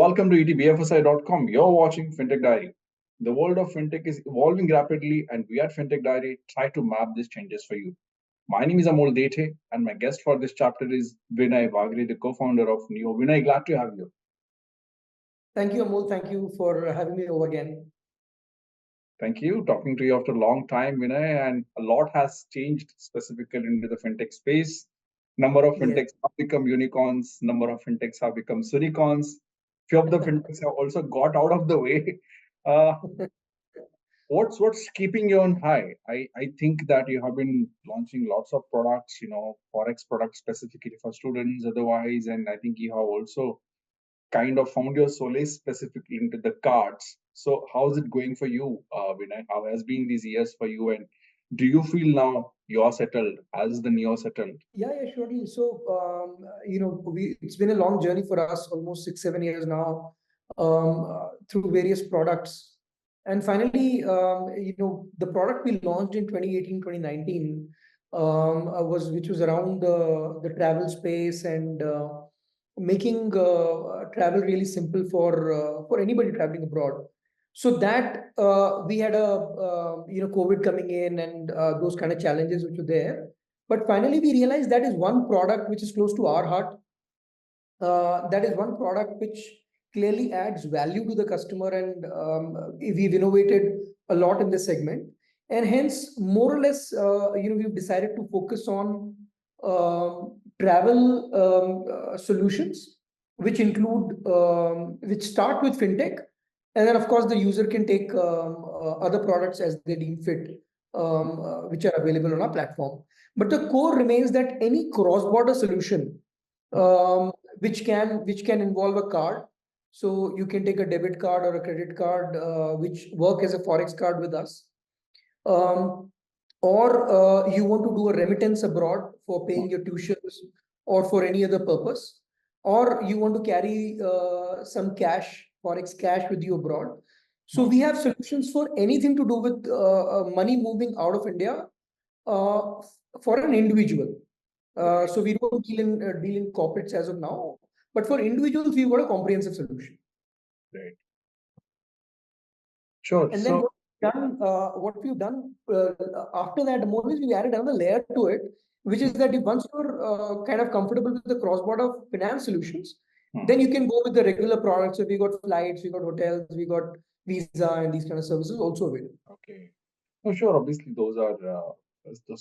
Welcome to etbfsi.com. You're watching FinTech Diary. The world of FinTech is evolving rapidly, and we at FinTech Diary try to map these changes for you. My name is Amol Dethe, and my guest for this chapter is Vinay Bagri, the co-founder of Niyo. Vinay, glad to have you. Thank you, Amol. Thank you for having me over again. Thank you. Talking to you after a long time, Vinay, and a lot has changed specifically into the FinTech space. Number of Yes. FinTechs have become unicorns. Number of FinTechs have become unicorns. Few of the FinTechs have also got out of the way. Uh, what's keeping you on high? I think that you have been launching lots of products, forex products specifically for students otherwise, and I think you have also kind of found your solace specifically into the cards. So how's it going for you, Vinay? How has been these years for you, and do you feel now you're settled as the Neo settled? Yeah, surely. So, it's been a long journey for us, almost 6, 7 years now, through various products. And finally, the product we launched in 2018, 2019 which was around the travel space and making travel really simple for anybody traveling abroad. So that we had COVID coming in and those kind of challenges which were there. But finally, we realized that is one product which is close to our heart. That is one product which clearly adds value to the customer, and we've innovated a lot in this segment. And hence, more or less, we've decided to focus on travel solutions, which which start with fintech, and then of course the user can take other products as they deem fit, which are available on our platform. But the core remains that any cross-border solution which can involve a card. So you can take a debit card or a credit card, which work as a forex card with us, or you want to do a remittance abroad for paying your tuitions or for any other purpose, or you want to carry some cash, forex cash with you abroad. So we have solutions for anything to do with money moving out of India for an individual. So we don't deal in corporates as of now, but for individuals, we've got a comprehensive solution. Right. Sure. And then what we've done after that, more is we've added another layer to it, which is that if once you're kind of comfortable with the cross-border finance solutions, then you can go with the regular products. So we got flights, we got hotels, we got visa, and these kind of services also available. Okay. No, sure. Obviously, those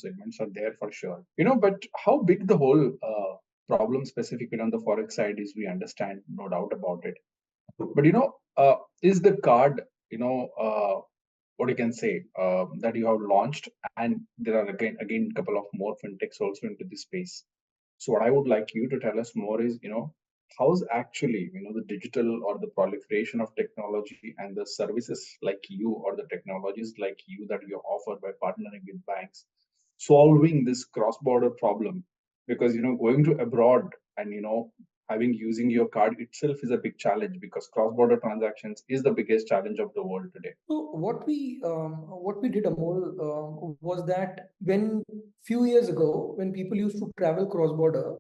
segments are there for sure. But how big the whole problem specifically on the forex side is, we understand, no doubt about it. But is the card, what you can say, that you have launched, and there are again a couple of more fintechs also into this space. So what I would like you to tell us more is, how's actually, the digital or the proliferation of technology and the services like you, or the technologies like you that you offer by partnering with banks, solving this cross-border problem. Because, going to abroad and, having using your card itself is a big challenge, because cross-border transactions is the biggest challenge of the world today. So what we did, Amol, was that when few years ago, when people used to travel cross-border,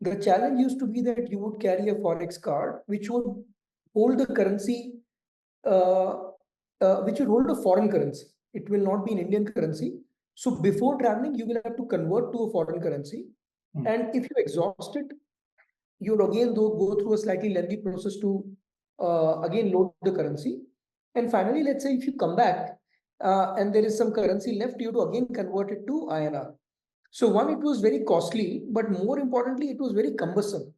the challenge used to be that you would carry a forex card which would hold the currency, which would hold a foreign currency. It will not be in Indian currency. So before traveling, you will have to convert to a foreign currency. And if you exhaust it, you would again go through a slightly lengthy process to again load the currency. And finally, let's say if you come back and there is some currency left, you have to again convert it to INR. So one, it was very costly, but more importantly, it was very cumbersome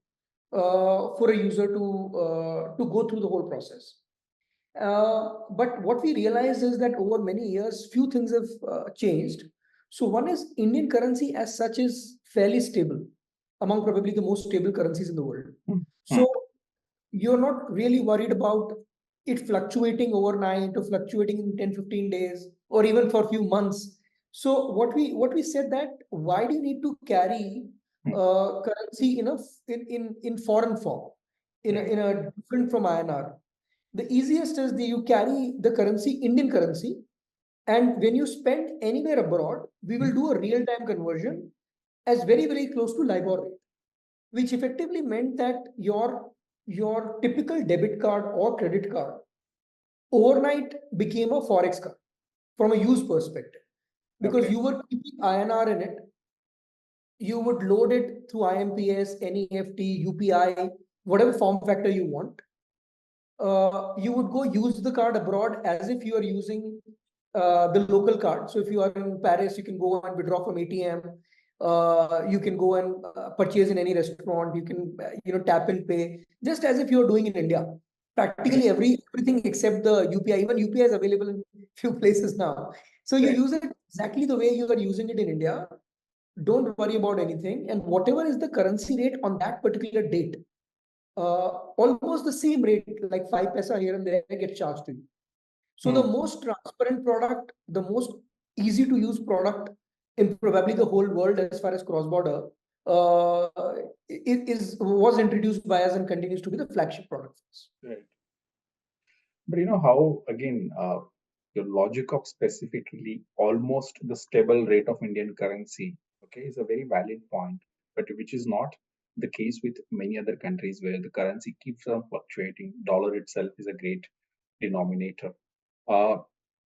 for a user to go through the whole process. But what we realized is that over many years, few things have changed. So one is Indian currency as such is fairly stable, among probably the most stable currencies in the world. So you're not really worried about it fluctuating overnight or fluctuating in 10, 15 days, or even for a few months. So what we said that, why do you need to carry currency in foreign form, in a different from INR? The easiest is you carry the currency, Indian currency, and when you spend anywhere abroad, we will do a real-time conversion as very, very close to LIBOR rate, which effectively meant that your your typical debit card or credit card overnight became a forex card from a use perspective, because Okay. you were keeping INR in it. You would load it through IMPS, NEFT, UPI, whatever form factor you want. You would go use the card abroad as if you are using the local card. So if you are in Paris, you can go and withdraw from ATM. You can go and purchase in any restaurant. You can tap and pay just as if you are doing in India. Right. Practically everything except the UPI. Even UPI is available in few places now. So you Right. use it exactly the way you are using it in India. Don't worry about anything, and whatever is the currency rate on that particular date, almost the same rate, like 5 paisa here and there, gets charged to you. So the most transparent product, the most easy to use product in probably the whole world as far as cross border, uh, was introduced by us and continues to be the flagship product for us. Right. But you know how, again, your logic of specifically almost the stable rate of Indian currency, okay, is a very valid point, but which is not the case with many other countries where the currency keeps on fluctuating. Dollar itself is a great denominator. Uh,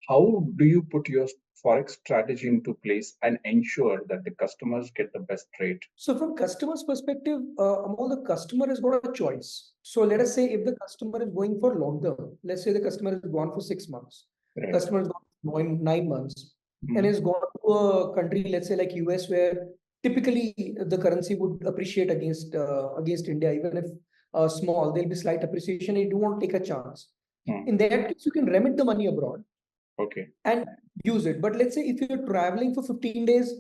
how do you put your forex strategy into place and ensure that the customers get the best rate? So from customer's perspective, Amol, the customer has got a choice. So let us say if the customer is going for long term, let's say the customer is gone for 6 months, Right. customer is gone for 9 months, and Mm. is gone to a country, let's say like US, where typically the currency would appreciate against India, even if small, there'll be slight appreciation. You do want to take a chance. Mm. In that case, you can remit the money abroad Okay. and use it. But let's say if you're traveling for 15 days,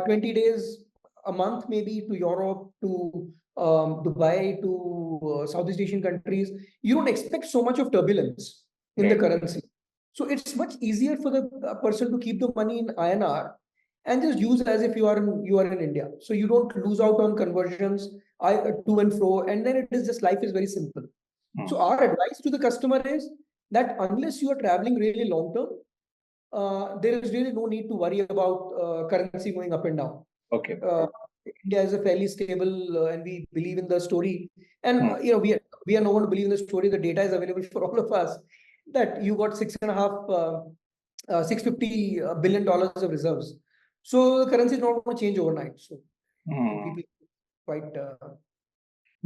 20 days, a month maybe, to Europe, to Dubai, to Southeast Asian countries, you don't expect so much of turbulence in the Right. currency. So it's much easier for the person to keep the money in INR and just use as if you are in India. So you don't lose out on conversions, to and fro, and then it is just, life is very simple. So Mm. our advice to the customer is that unless you are traveling really long term, there is really no need to worry about currency going up and down. Okay. Uh, India is a fairly stable, and we believe in the story. And Mm. we are no one to believe in the story. The data is available for all of us that you got 650 billion dollars of reserves. So the currency is not going to change overnight. So I think Mm. people quite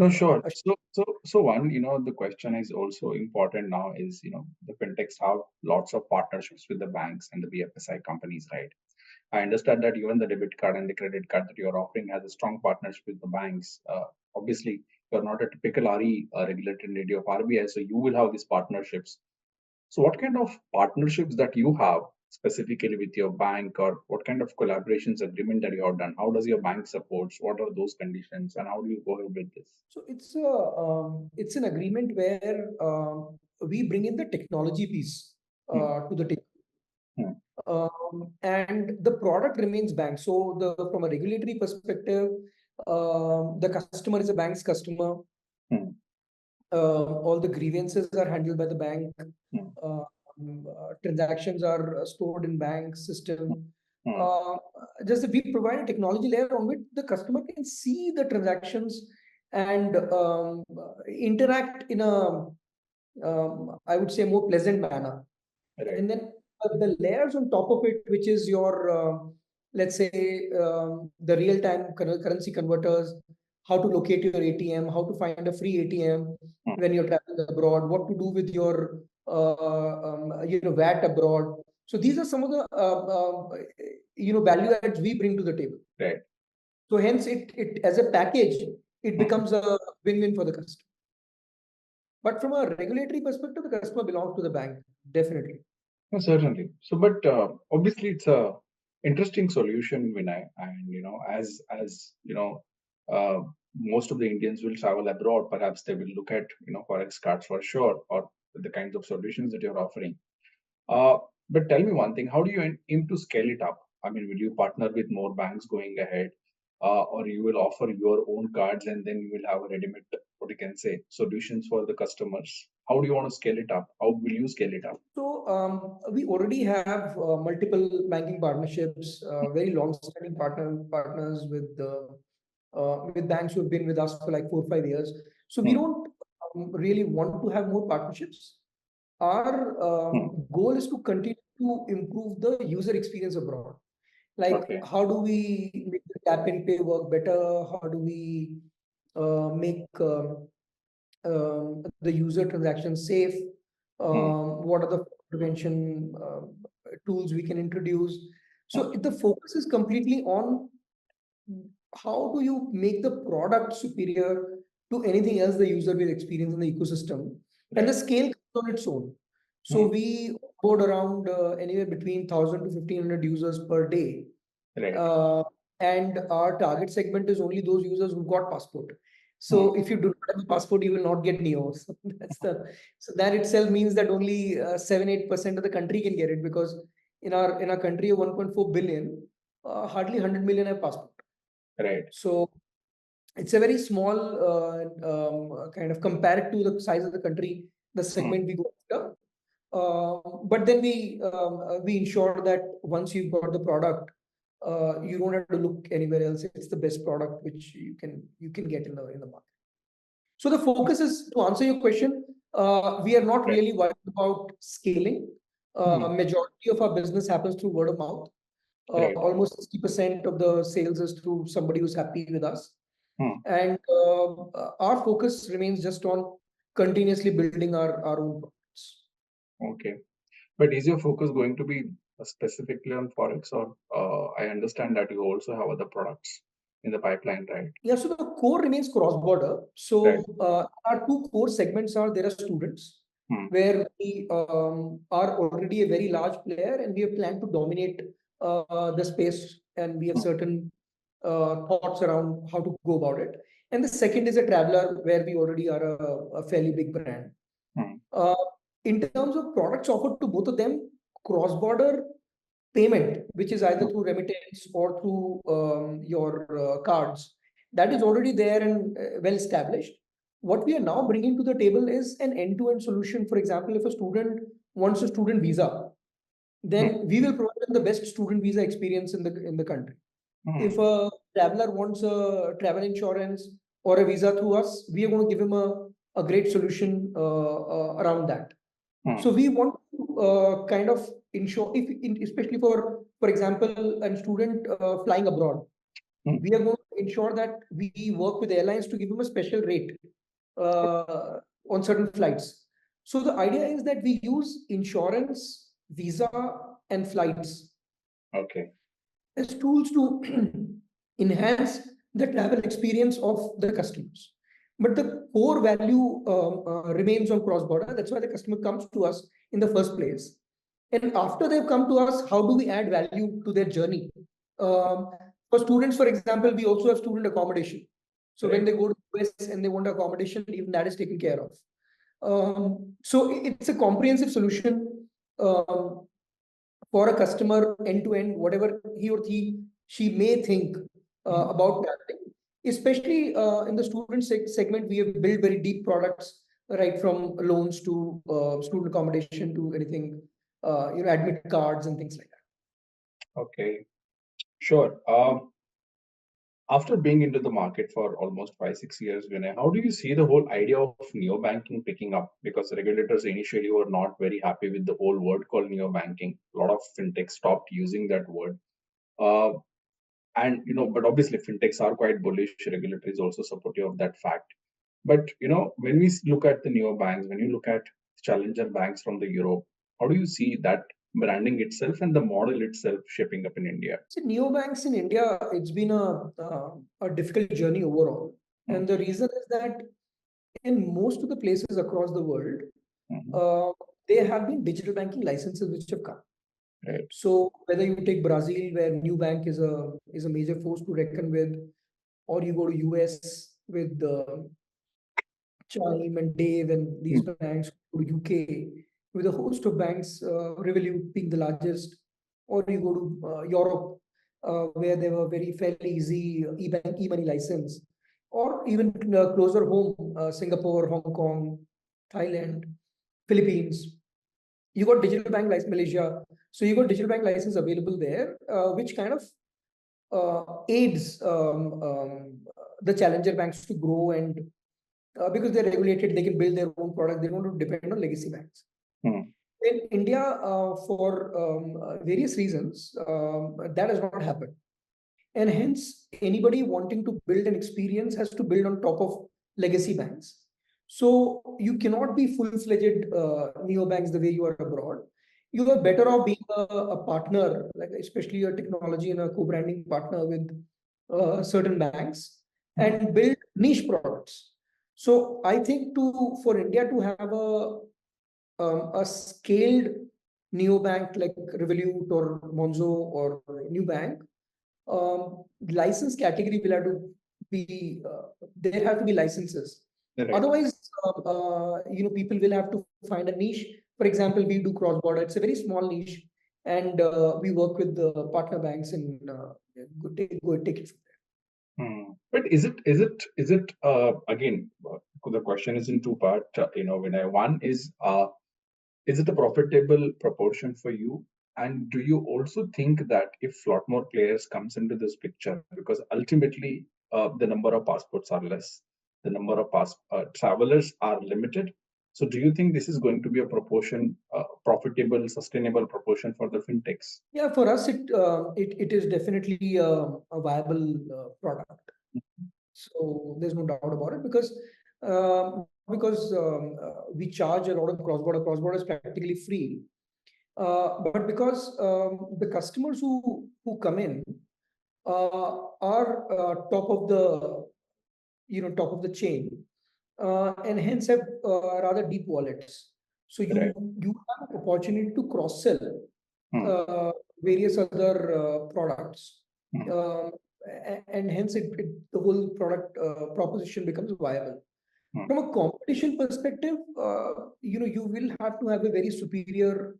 No, sure. assured. So one, the question is also important now is, the fintechs have lots of partnerships with the banks and the BFSI companies, right? I understand that even the debit card and the credit card that you're offering has a strong partnership with the banks. Obviously, you're not a typical RE, regulated entity of RBI, so you will have these partnerships. So, what kind of partnerships that you have specifically with your bank, or what kind of collaborations agreement that you have done? How does your bank supports? What are those conditions, and how do you go ahead with this? So it's an agreement where we bring in the technology piece Hmm. to the table. Hmm. And the product remains bank. So from a regulatory perspective, the customer is a bank's customer. Hmm. All the grievances are handled by the bank. Hmm. Transactions are stored in bank system. Hmm. Uh, just that we provide a technology layer on which the customer can see the transactions and interact in a, I would say, more pleasant manner. Right. And then the layers on top of it, which is your, let's say, the real-time currency converters, how to locate your ATM, how to find a free ATM Hmm. when you're traveling abroad, what to do with your, VAT abroad. So these are some of the, value adds we bring to the table. Right. So hence, it as a package, it Hmm. becomes a win-win for the customer. But from a regulatory perspective, the customer belongs to the bank, definitely. No, certainly. So, but obviously, it's a interesting solution, Vinay. And as uh, most of the Indians will travel abroad, perhaps they will look at forex cards for sure, or the kinds of solutions that you're offering. Uh, but tell me one thing: how do you aim to scale it up? I mean, will you partner with more banks going ahead, or you will offer your own cards and then you will have a ready-made, what you can say, solutions for the customers? How do you want to scale it up? How will you scale it up? So we already have multiple banking partnerships, very long-standing partners with banks who have been with us for like 4 or 5 years. So we Hmm. don't. really want to have more partnerships. Our goal is to continue to improve the user experience abroad. Like, how do we make the tap and pay work better? How do we make the user transaction safe? What are the prevention tools we can introduce? So the focus is completely on how do you make the product superior to anything else the user will experience in the ecosystem, and the scale comes on its own. So we board around anywhere between 1,000 to 1,500 users per day. And our target segment is only those users who got passport. So if you do not have a passport, you will not get Neo. So so that itself means that only 7-8% of the country can get it, because in our country of 1.4 billion, hardly 100 million have passport. So it's a very small kind of compared to the size of the country, the segment we go after. But then we ensure that once you've got the product, you don't have to look anywhere else. It's the best product which you can get in the market. So the focus is, to answer your question, we are not really worried about scaling. Majority of our business happens through word of mouth. Almost 60% of the sales is through somebody who's happy with us. And our focus remains just on continuously building our own products. Okay. But is your focus going to be specifically on forex, or I understand that you also have other products in the pipeline, right? Yeah, so the core remains cross-border. So our two core segments are, there are students, where we are already a very large player, and we have planned to dominate the space, and we have certain thoughts around how to go about it. And the second is a traveler, where we already are a fairly big brand. In terms of products offered to both of them, cross-border payment, which is either through remittance or through your cards, that is already there and well established. What we are now bringing to the table is an end-to-end solution. For example, if a student wants a student visa, then we will provide them the best student visa experience in the country. If a traveler wants a travel insurance or a visa through us, we are going to give him a great solution around that. So we want to kind of ensure, especially for example, a student flying abroad, we are going to ensure that we work with airlines to give them a special rate on certain flights. So the idea is that we use insurance, visa, and flights as tools to enhance the travel experience of the customers. But the core value remains on cross-border. That's why the customer comes to us in the first place. And after they've come to us, how do we add value to their journey? For students, for example, we also have student accommodation. So when they go to US and they want accommodation, even that is taken care of. So it's a comprehensive solution for a customer, end-to-end, whatever he or she may think about traveling. Especially in the student segment, we have built very deep products, right from loans to student accommodation to anything, admit cards and things like that. Okay, sure. After being into the market for almost 5-6 years, Vinay, how do you see the whole idea of neo-banking picking up? Because regulators initially were not very happy with the whole word called neo-banking. A lot of fintechs stopped using that word. And but obviously fintechs are quite bullish. Regulatory is also supportive of that fact. But when we look at the neo-banks, when you look at challenger banks from the Europe, how do you see that branding itself and the model itself shaping up in India? So neobanks in India, it's been a difficult journey overall. And the reason is that in most of the places across the world, there have been digital banking licenses which have come. So whether you take Brazil, where Nubank is a major force to reckon with, or you go to US with Chime and Dave and these banks, go to UK with a host of banks, Revolut being the largest, or you go to Europe, where they were very fairly easy e-money license, or even closer home, Singapore, Hong Kong, Thailand, Philippines. You got digital bank license, Malaysia. So you got digital bank license available there, which kind of aids the challenger banks to grow and because they're regulated, they can build their own product. They don't want to depend on legacy banks. In India, for various reasons, that has not happened. And hence, anybody wanting to build an experience has to build on top of legacy banks. So you cannot be full-fledged neobanks the way you are abroad. You are better off being a partner, like especially a technology and a co-branding partner with certain banks and build niche products. So I think for India to have a scaled neobank like Revolut or Monzo or New Bank, license category will have to be there have to be licenses. Right. Otherwise, people will have to find a niche. For example, we do cross border. It's a very small niche, and we work with the partner banks and go take it from there. But is it again? The question is in two part. Vinay, one is it a profitable proportion for you? And do you also think that if a lot more players comes into this picture, because ultimately the number of passports are less, the number of travelers are limited. So do you think this is going to be a proportion, profitable, sustainable proportion for the fintechs? Yeah, for us, it is definitely a viable product. So there's no doubt about it because we charge a lot of cross border. Cross border is practically free, but because the customers who come in are top of the chain, and hence have rather deep wallets. So you have an opportunity to cross sell various other products. And hence the whole product proposition becomes viable. From a competition perspective, you will have to have a very superior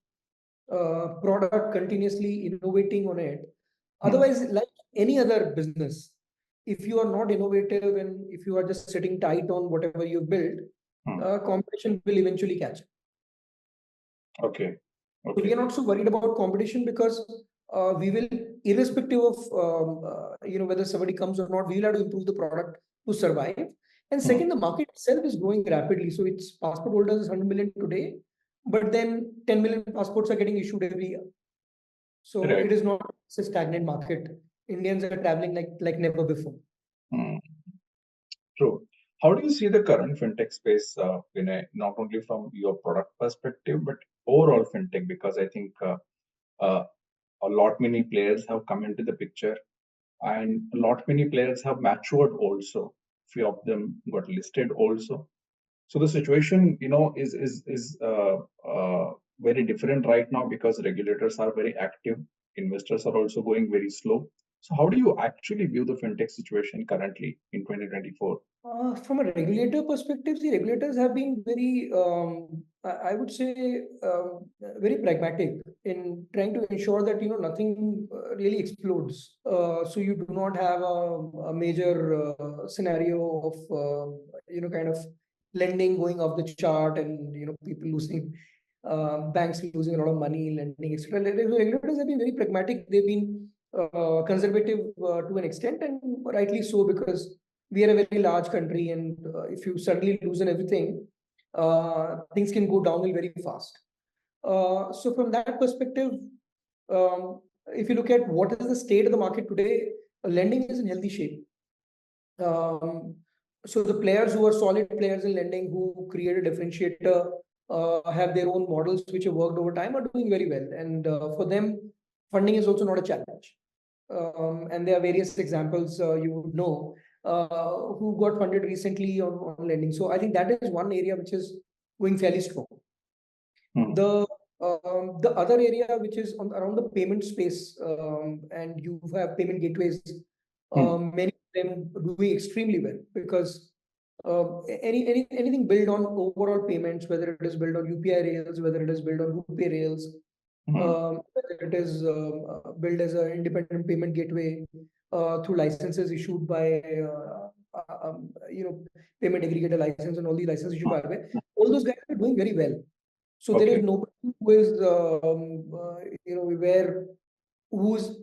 product, continuously innovating on it. Otherwise, like any other business, if you are not innovative and if you are just sitting tight on whatever you've built, competition will eventually catch up. Okay. So we are not so worried about competition because we will, irrespective of whether somebody comes or not, we will have to improve the product to survive. And second, the market itself is growing rapidly. So its passport holders is 100 million today, but then 10 million passports are getting issued every year. So it is not a stagnant market. Indians are traveling like never before. True. How do you see the current fintech space, not only from your product perspective, but overall fintech? Because I think a lot many players have come into the picture, and a lot many players have matured also. Few of them got listed also. So the situation, is very different right now because regulators are very active, investors are also going very slow. So how do you actually view the fintech situation currently in 2024? From a regulator perspective, the regulators have been very, I would say, very pragmatic in trying to ensure that nothing really explodes. So you do not have a major scenario of kind of lending going off the chart and people losing, banks losing a lot of money, lending, etc. Regulators have been very pragmatic. They've been conservative to an extent, and rightly so, because we are a very large country, and if you suddenly lose everything, things can go downhill very fast. So from that perspective, if you look at what is the state of the market today, lending is in healthy shape. So the players who are solid players in lending, who create a differentiator, have their own models which have worked over time, are doing very well. And for them, funding is also not a challenge. And there are various examples you would know who got funded recently on lending. So I think that is one area which is going fairly strong. The other area which is around the payment space, and you have payment gateways, many of them doing extremely well because anything built on overall payments, whether it is built on UPI rails, whether it is built on RuPay rails, whether it is built as an independent payment gateway through licenses issued by payment aggregator license and all the licenses issued by all those guys are doing very well. So there is nobody who is who's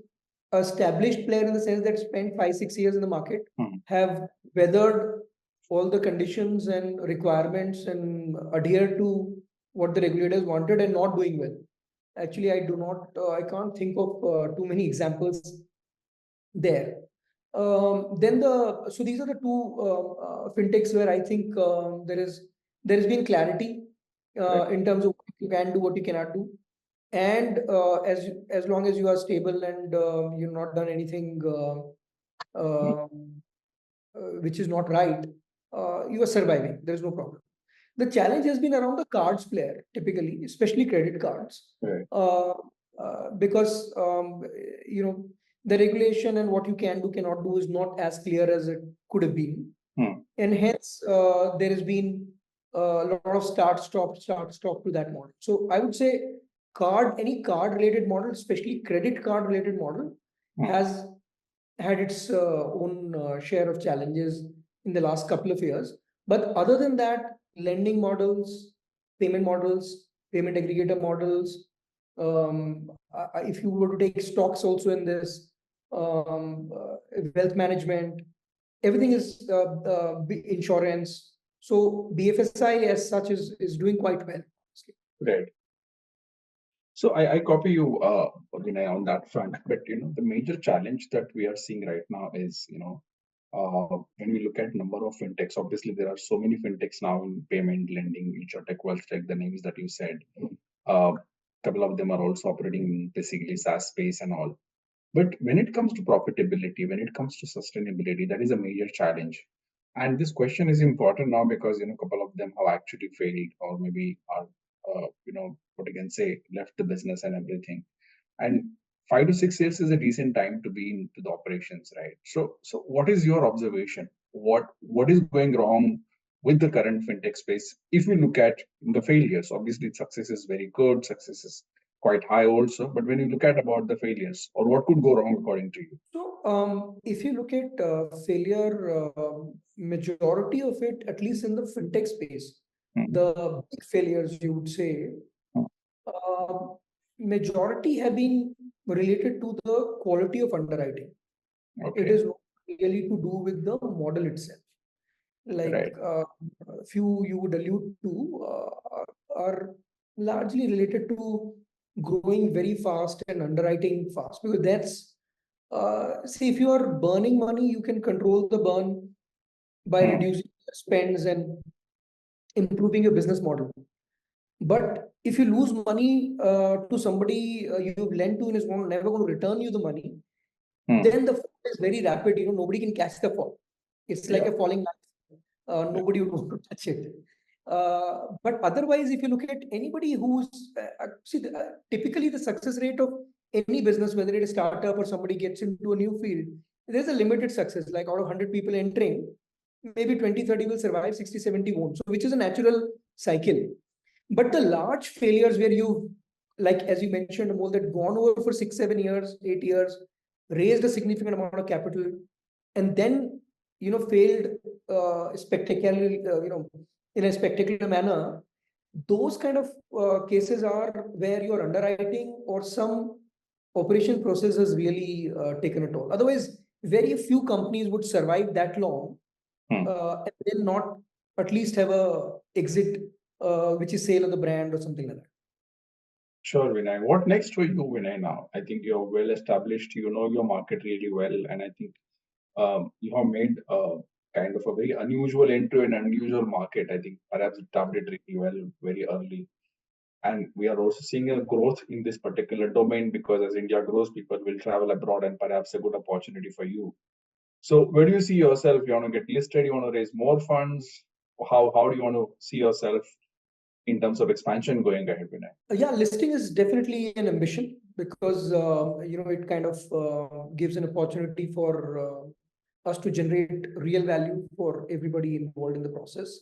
established player in the sense that spent 5-6 years in the market, have weathered all the conditions and requirements and adhere to what the regulators wanted and not doing well. Actually, I can't think of too many examples there. So these are the two fintechs where I think there has been clarity in terms of what you can do, what you cannot do, and as long as you are stable and you've not done anything which is not right, you are surviving. There is no problem. The challenge has been around the cards player, typically, especially credit cards, Right. because the regulation and what you can do, cannot do is not as clear as it could have been, and hence there has been a lot of start, stop to that model. So I would say any card related model, especially credit card related model, has had its own share of challenges in the last couple of years. But other than that, lending models, payment aggregator models, if you were to take stocks also in this, wealth management, everything is insurance. So BFSI as such is doing quite well. Right. So I copy you, Vinay, on that front. But the major challenge that we are seeing right now is, when we look at number of fintechs, obviously there are so many fintechs now in payment, lending, insurtech, wealth tech, the names that you said. Couple of them are also operating in basically SaaS space and all. But when it comes to profitability, when it comes to sustainability, that is a major challenge. And this question is important now because a couple of them have actually failed, or maybe are what you can say, left the business and everything. And 5 to 6 years is a decent time to be into the operations, right? So what is your observation? What is going wrong with the current fintech space? If we look at the failures, obviously success is very good, success is quite high also. But when you look at about the failures, or what could go wrong according to you? So, if you look at failure, majority of it, at least in the fintech space, the big failures, you would say, uh, majority have been related to the quality of underwriting. It is not really to do with the model itself. Like few you would allude to are largely related to growing very fast and underwriting fast, because that's see, if you are burning money, you can control the burn by reducing spends and improving your business model. But if you lose money to somebody you've lent to and is never going to return you the money, then the fall is very rapid. Nobody can catch the fall. It's like a falling knife. Nobody would want to touch it. But otherwise, if you look at anybody who's typically the success rate of any business, whether it is startup or somebody gets into a new field, there's a limited success. Like out of 100 people entering, maybe 20, 30 will survive, 60, 70 won't. So, which is a natural cycle. But the large failures where you, like as you mentioned, Amol, that gone over for 6, 7 years, 8 years, raised a significant amount of capital, and then failed spectacularly, in a spectacular manner. Those kind of cases are where your underwriting or some operation process has really taken a toll. Otherwise, very few companies would survive that long and then not at least have a exit, which is sale of the brand or something like that. Sure, Vinay. What next for you, Vinay, now? I think you're well established, you know your market really well, and I think you have made kind of a very unusual entry in an unusual market. I think perhaps you tapped it really well very early. And we are also seeing a growth in this particular domain because as India grows, people will travel abroad and perhaps a good opportunity for you. So where do you see yourself? You want to get listed? You want to raise more funds? How do you want to see yourself in terms of expansion going ahead, Vinay? Yeah, listing is definitely an ambition because it kind of gives an opportunity for us to generate real value for everybody involved in the process.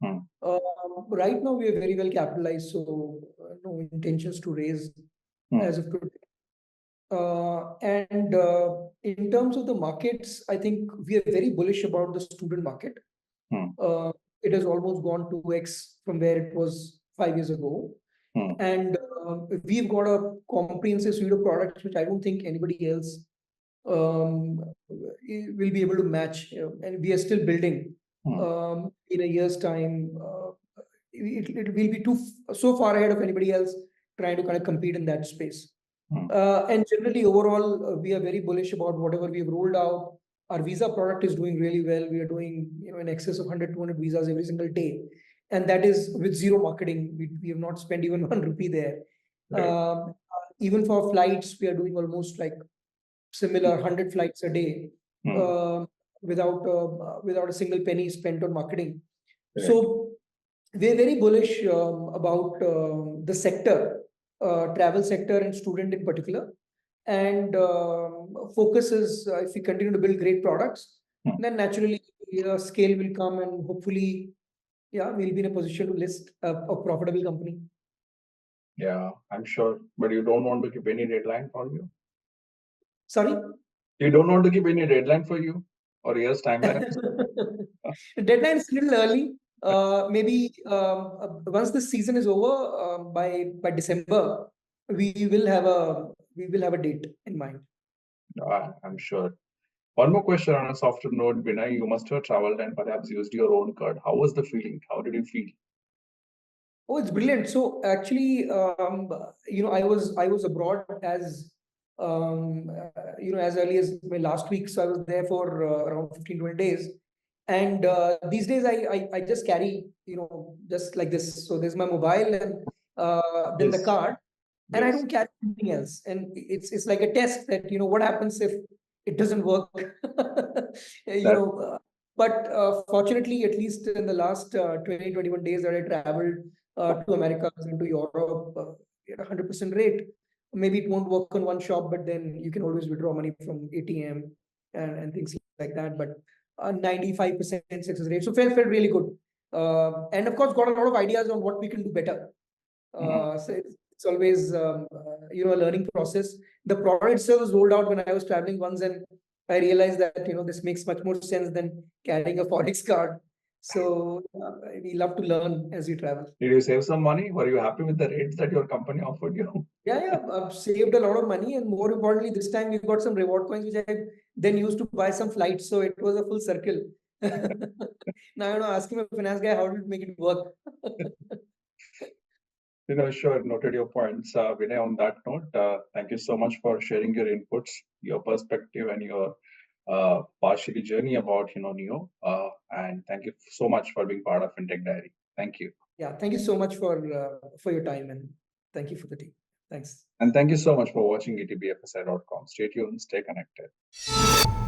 Right now, we are very well capitalized, so no intentions to raise as of today. And in terms of the markets, I think we are very bullish about the student market. It has almost gone 2x from where it was 5 years ago. And we've got a comprehensive suite of products which I don't think anybody else will be able to match. And we are still building In a year's time, it will be so far ahead of anybody else trying to kind of compete in that space. And generally, overall, we are very bullish about whatever we have rolled out. Our visa product is doing really well. We are doing, in excess of 100, 200 visas every single day. And that is with zero marketing. We have not spent even 1 rupee there. Right. Even for flights, we are doing almost like similar 100 flights a day without a single penny spent on marketing. Right. So we're very bullish about the sector, travel sector and student in particular. And focus is if we continue to build great products, then naturally scale will come and hopefully, we'll be in a position to list a profitable company. Yeah, I'm sure. But you don't want to keep any deadline for you? Sorry? You don't want to keep any deadline for you or year's timeline? Deadline is a little early. Maybe once the season is over, by December, we will have a date in mind. I'm sure. One more question on a softer note, Vinay. You must have traveled and perhaps used your own card. How was the feeling? How did you feel? Oh, it's brilliant. So actually, I was abroad as as early as my last week. So I was there for around 15, 20 days. And these days I just carry, just like this. So there's my mobile and then the card, and I don't carry anything else. And it's like a test that, what happens if it doesn't work. But fortunately, at least in the last 20, 21 days that I traveled to America and to Europe at 100% rate. Maybe it won't work on one shop, but then you can always withdraw money from ATM and things like that. But 95% success rate. So felt really good. And of course, got a lot of ideas on what we can do better. So it's always a learning process. The product itself was rolled out when I was traveling once, and I realized that this makes much more sense than carrying a forex card. So we love to learn as we travel. Did you save some money? Were you happy with the rates that your company offered you? Yeah, I've saved a lot of money, and more importantly, this time we got some reward coins, which I then used to buy some flights. So it was a full circle. Now, asking a finance guy how to make it work. Sure, noted your points. Vinay, on that note, thank you so much for sharing your inputs, your perspective, and your partially journey about Niyo. And thank you so much for being part of FinTech Diary. Thank you. Yeah, thank you so much for your time, and thank you for the team. Thanks. And thank you so much for watching etbfsi.com. Stay tuned, stay connected.